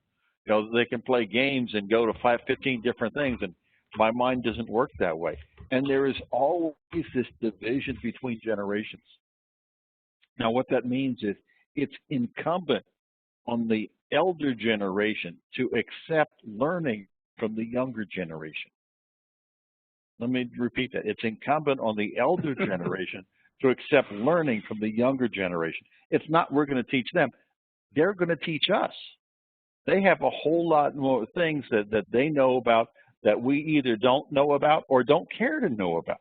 You know, they can play games and go to 15 different things, and my mind doesn't work that way. And there is always this division between generations. Now, what that means is it's incumbent on the elder generation to accept learning from the younger generation. Let me repeat that. It's incumbent on the elder generation to accept learning from the younger generation. It's not we're going to teach them. They're going to teach us. They have a whole lot more things that they know about that we either don't know about or don't care to know about.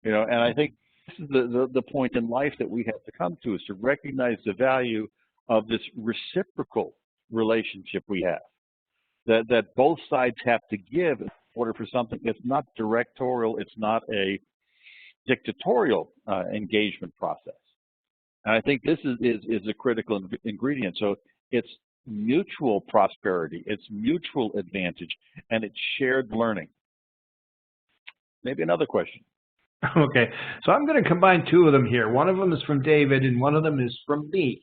You know, and I think this is the point in life that we have to come to, is to recognize the value of this reciprocal relationship we have, that both sides have to give in order for something. It's not directorial, it's not a dictatorial engagement process. And I think this is a critical ingredient. So it's mutual prosperity, it's mutual advantage, and it's shared learning. Maybe another question. Okay, so I'm going to combine 2 of them here. One of them is from David, and one of them is from me.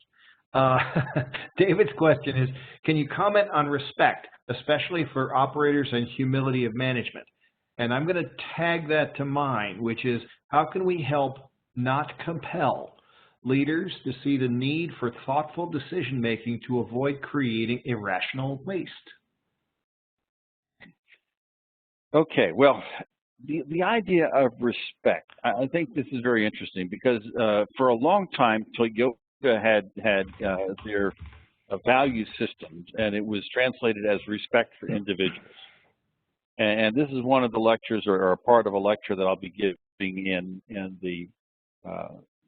David's question is, can you comment on respect, especially for operators, and humility of management? And I'm going to tag that to mine, which is, how can we help not compel leaders to see the need for thoughtful decision-making to avoid creating irrational waste? Okay, well, the idea of respect, I think this is very interesting, because for a long time, Toyota had their value systems, and it was translated as respect for individuals. And this is one of the lectures, or a part of a lecture that I'll be giving in the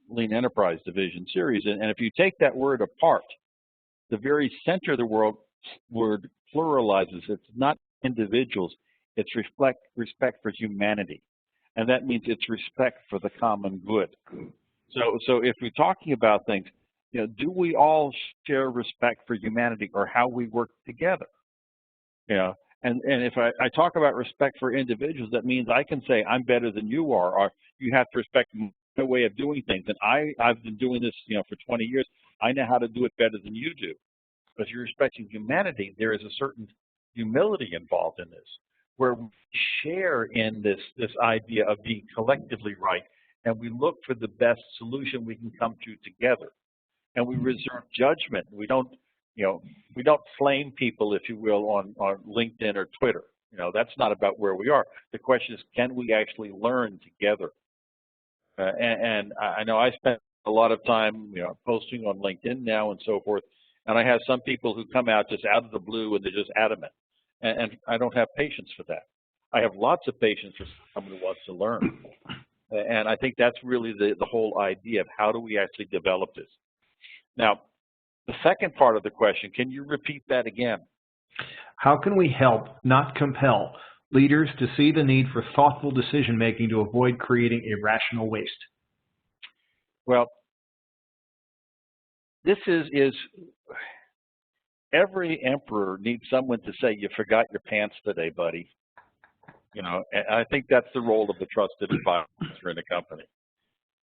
Lean Enterprise Division series. And if you take that word apart, the very center of the word pluralizes. It's not individuals, it's respect for humanity. And that means it's respect for the common good. So if we're talking about things, you know, do we all share respect for humanity, or how we work together? You know, and if I talk about respect for individuals, that means I can say I'm better than you are, or you have to respect my way of doing things. And I've been doing this, you know, for 20 years. I know how to do it better than you do. But if you're respecting humanity, there is a certain humility involved in this, where we share in this idea of being collectively right, and we look for the best solution we can come to together. And we reserve judgment. We don't, you know, we don't flame people, if you will, on LinkedIn or Twitter. You know, that's not about where we are. The question is, can we actually learn together? And I know I spend a lot of time, you know, posting on LinkedIn now and so forth. And I have some people who come out just out of the blue and they're just adamant. And I don't have patience for that. I have lots of patience for someone who wants to learn. And I think that's really the whole idea of how do we actually develop this. Now, the second part of the question, can you repeat that again? How can we help, not compel, leaders to see the need for thoughtful decision-making to avoid creating irrational waste? Well, this is every emperor needs someone to say, you forgot your pants today, buddy. You know, and I think that's the role of the trusted advisor in a company.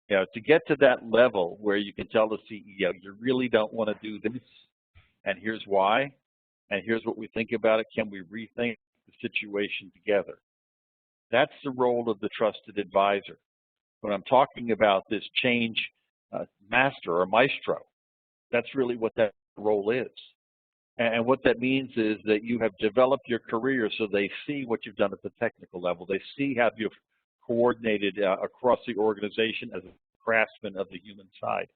You know, to get to that level where you can tell the CEO, you really don't want to do this, and here's why, and here's what we think about it. Can we rethink the situation together? That's the role of the trusted advisor. When I'm talking about this change master or maestro, that's really what that role is. And what that means is that you have developed your career so they see what you've done at the technical level. They see how you've coordinated across the organization as a craftsman of the human side,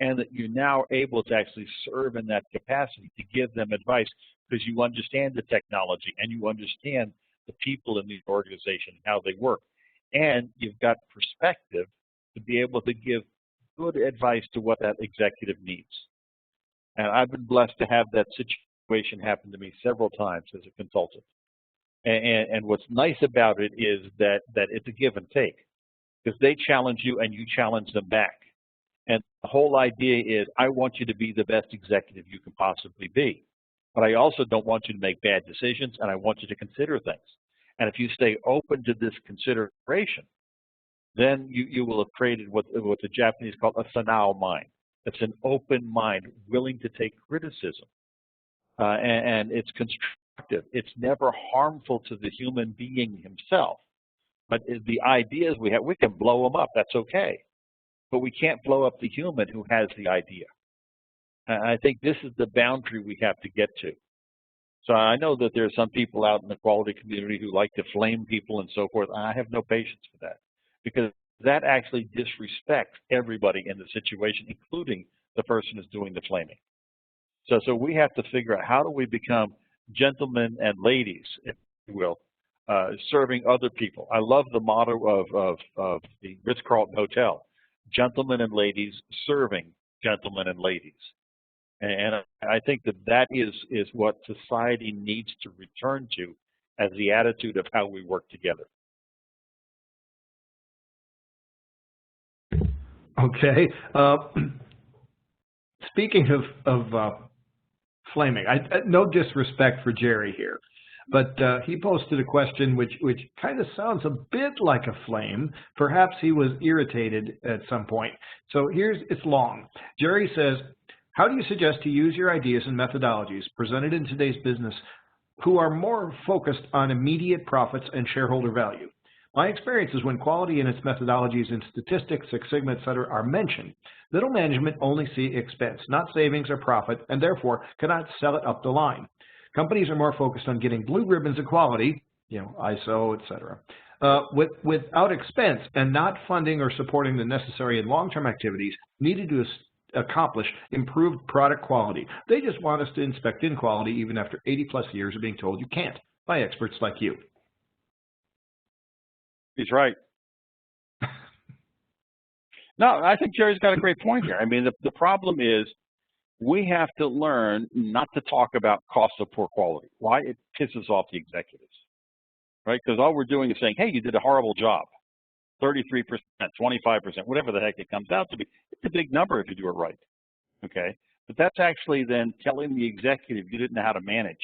and that you're now able to actually serve in that capacity to give them advice because you understand the technology and you understand the people in the organization, how they work. And you've got perspective to be able to give good advice to what that executive needs. And I've been blessed to have that situation happen to me several times as a consultant. And what's nice about it is that it's a give and take, because they challenge you and you challenge them back. And the whole idea is, I want you to be the best executive you can possibly be. But I also don't want you to make bad decisions, and I want you to consider things. And if you stay open to this consideration, then you will have created what the Japanese call a sanao mind. It's an open mind, willing to take criticism. And it's constructive. It's never harmful to the human being himself. But the ideas we have, we can blow them up. That's okay. But we can't blow up the human who has the idea. And I think this is the boundary we have to get to. So I know that there are some people out in the quality community who like to flame people and so forth. And I have no patience for that, because that actually disrespects everybody in the situation, including the person who's doing the flaming. So we have to figure out, how do we become gentlemen and ladies, if you will, serving other people. I love the motto of the Ritz-Carlton Hotel: gentlemen and ladies serving gentlemen and ladies. And I think that is what society needs to return to as the attitude of how we work together. Okay. Speaking of flaming, no disrespect for Jerry here, but he posted a question which kind of sounds a bit like a flame. Perhaps he was irritated at some point. So it's long. Jerry says, how do you suggest to use your ideas and methodologies presented in today's business who are more focused on immediate profits and shareholder value? My experience is when quality and its methodologies in statistics, Six Sigma, etc. are mentioned, middle management only see expense, not savings or profit, and therefore cannot sell it up the line. Companies are more focused on getting blue ribbons of quality, ISO, etc., without expense, and not funding or supporting the necessary and long-term activities needed to accomplish improved product quality. They just want us to inspect in quality even after 80+ years of being told you can't by experts like you. He's right. No, I think Jerry's got a great point here. I mean, the problem is we have to learn not to talk about cost of poor quality. Why? It pisses off the executives, right? Because all we're doing is saying, hey, you did a horrible job. 33%, 25%, whatever the heck it comes out to be. It's a big number if you do it right, okay? But that's actually then telling the executive you didn't know how to manage.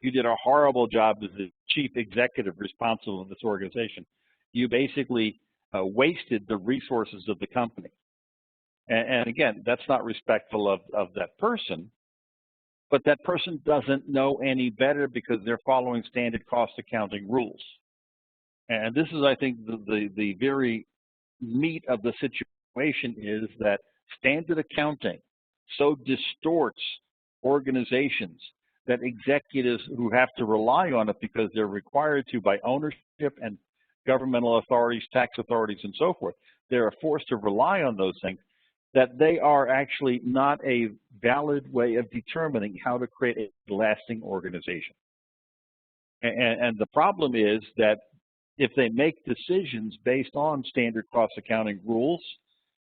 You did a horrible job as the chief executive responsible in this organization. You basically wasted the resources of the company. And again, that's not respectful of that person, but that person doesn't know any better because they're following standard cost accounting rules. And this is, I think, the very meat of the situation is that standard accounting so distorts organizations that executives who have to rely on it because they're required to by ownership and governmental authorities, tax authorities, and so forth, they're forced to rely on those things, that they are actually not a valid way of determining how to create a lasting organization. And the problem is that if they make decisions based on standard cost accounting rules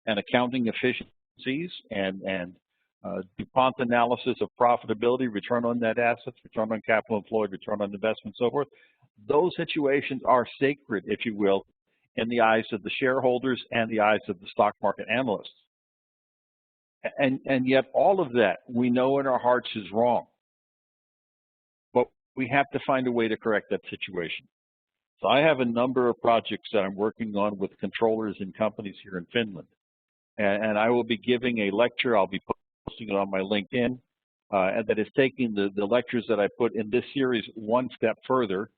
and accounting efficiencies and DuPont analysis of profitability, return on net assets, return on capital employed, return on investment, so forth, those situations are sacred, if you will, in the eyes of the shareholders and the eyes of the stock market analysts. And yet all of that we know in our hearts is wrong. But we have to find a way to correct that situation. So I have a number of projects that I'm working on with controllers in companies here in Finland. And I will be giving a lecture. I'll be posting it on my LinkedIn. And that is taking the lectures that I put in this series one step further.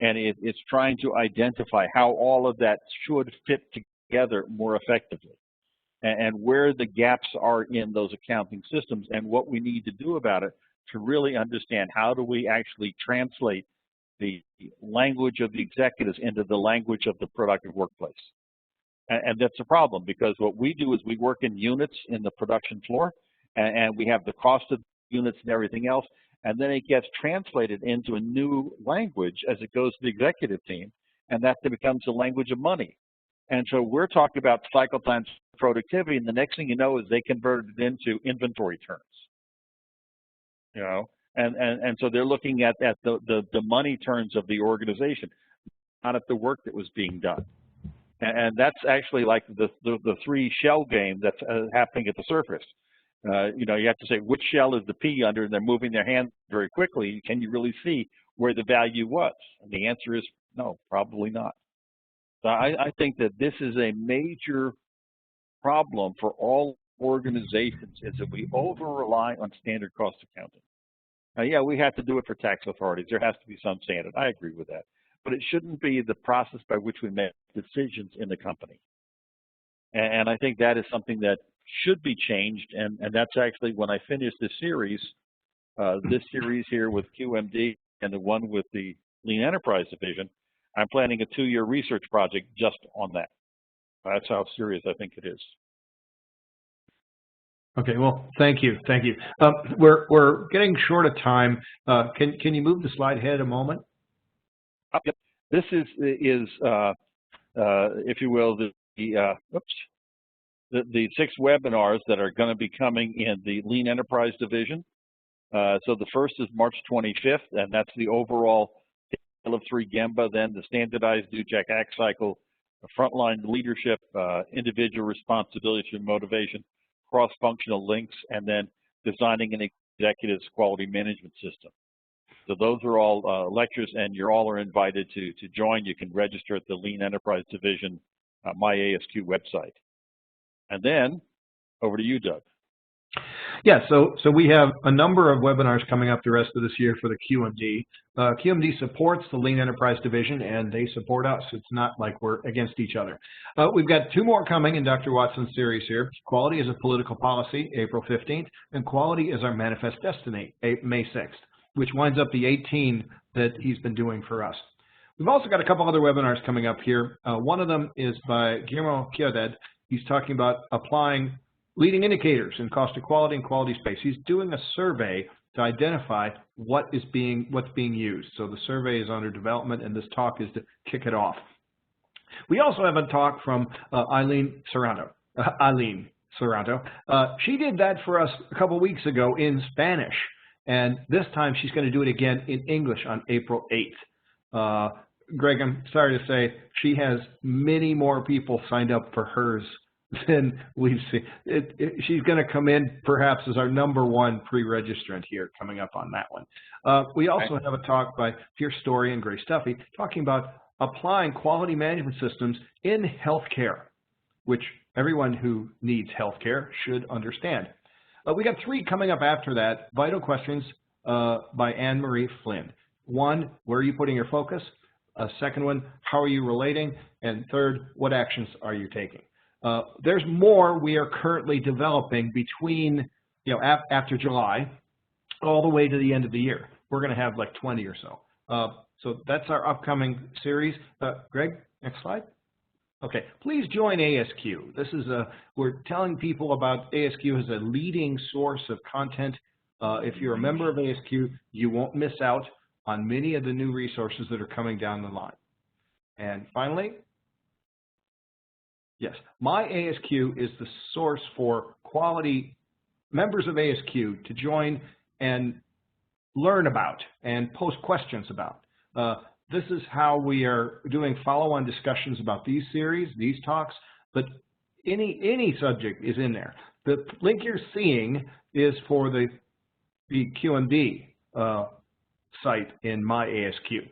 And it's trying to identify how all of that should fit together more effectively. And where the gaps are in those accounting systems and what we need to do about it to really understand how do we actually translate the language of the executives into the language of the productive workplace. And that's a problem, because what we do is we work in units in the production floor, and we have the cost of units and everything else, and then it gets translated into a new language as it goes to the executive team, and that becomes the language of money. And so we're talking about cycle times, productivity, and the next thing you know is they converted it into inventory turns. You know, and so they're looking at the money turns of the organization, not at the work that was being done. And that's actually like the three shell game that's happening at the surface. You know, you have to say which shell is the P under, and they're moving their hand very quickly. Can you really see where the value was? And the answer is no, probably not. So I think that this is a major problem for all organizations, is that we over-rely on standard cost accounting. Now, yeah, we have to do it for tax authorities. There has to be some standard. I agree with that. But it shouldn't be the process by which we make decisions in the company. And I think that is something that should be changed, and that's actually when I finish this series here with QMD and the one with the Lean Enterprise Division, I'm planning a 2-year research project just on that. That's how serious I think it is. Okay, well, thank you. We're getting short of time. Can you move the slide ahead a moment? Yep. This is if you will, the 6 webinars that are going to be coming in the Lean Enterprise Division. So the first is March 25th, and that's the overall Tale of 3 Gemba, then the standardized Dujac Act cycle, frontline leadership, individual responsibility through motivation, cross-functional links, and then designing an executive's quality management system. So those are all lectures, and you all are invited to join. You can register at the Lean Enterprise Division MyASQ website. And then over to you, Doug. Yeah, so we have a number of webinars coming up the rest of this year for the QMD. QMD supports the Lean Enterprise Division, and they support us. It's not like we're against each other. We've got 2 more coming in Dr. Watson's series here. Quality is a Political Policy, April 15th, and Quality is Our Manifest Destiny, May 6th, which winds up the 18 that he's been doing for us. We've also got a couple other webinars coming up here. One of them is by Guillermo Chioded. He's talking about applying leading indicators in cost of quality and quality space. He's doing a survey to identify what's being used. So the survey is under development, and this talk is to kick it off. We also have a talk from Eileen Serrano. She did that for us a couple weeks ago in Spanish, and this time she's going to do it again in English on April 8th. Greg, I'm sorry to say, she has many more people signed up for hers than we've seen. She's going to come in perhaps as our #1 pre-registrant here coming up on that one. We also have a talk by Pierce Story and Grace Duffy talking about applying quality management systems in healthcare, which everyone who needs healthcare should understand. We got 3 coming up after that. Vital Questions by Anne-Marie Flynn. 1, where are you putting your focus? Second one, how are you relating? And third, what actions are you taking? There's more we are currently developing between, after July, all the way to the end of the year. We're going to have like 20 or so. So that's our upcoming series. Greg, next slide. Okay, please join ASQ. This is we're telling people about ASQ as a leading source of content. If you're a member of ASQ, you won't miss out on many of the new resources that are coming down the line. And finally, yes, MyASQ is the source for quality members of ASQ to join and learn about and post questions about. This is how we are doing follow-on discussions about these series, these talks, but any subject is in there. The link you're seeing is for the QMD site in MyASQ.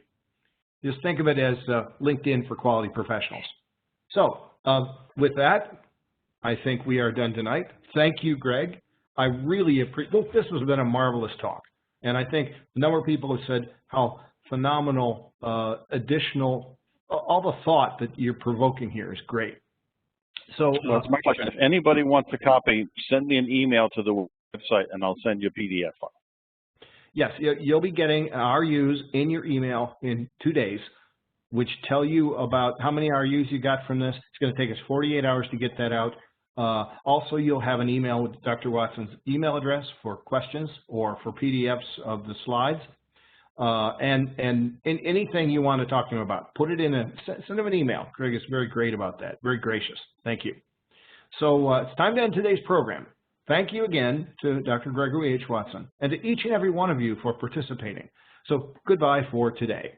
Just think of it as LinkedIn for quality professionals. So with that, I think we are done tonight. Thank you, Greg. I really appreciate this has been a marvelous talk. And I think a number of people have said how phenomenal additional, all the thought that you're provoking here is great. So well, it's my pleasure. If anybody wants a copy, send me an email to the website and I'll send you a PDF file. Yes, you'll be getting RUs in your email in 2 days, which tell you about how many RUs you got from this. It's going to take us 48 hours to get that out. Also, you'll have an email with Dr. Watson's email address for questions or for PDFs of the slides. And anything you want to talk to him about, put it in send him an email. Greg is very great about that, very gracious. Thank you. So it's time to end today's program. Thank you again to Dr. Gregory H. Watson and to each and every one of you for participating. So goodbye for today.